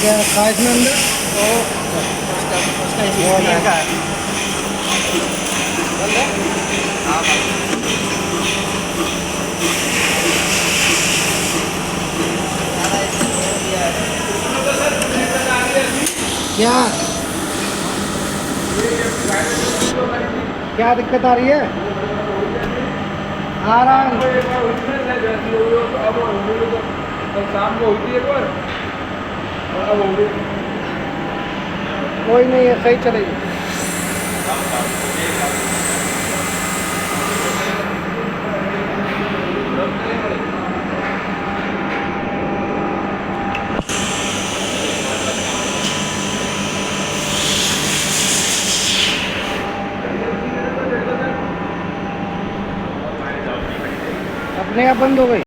क्या था इसमें अंदर? तो उसका स्टील का है। हाँ क्या क्या दिक्कत आ रही है? आ रहा है। शाम को होती है एक बार, अब हो गई। कोई नहीं है, सही चलेगी। अपने आप बंद हो गई।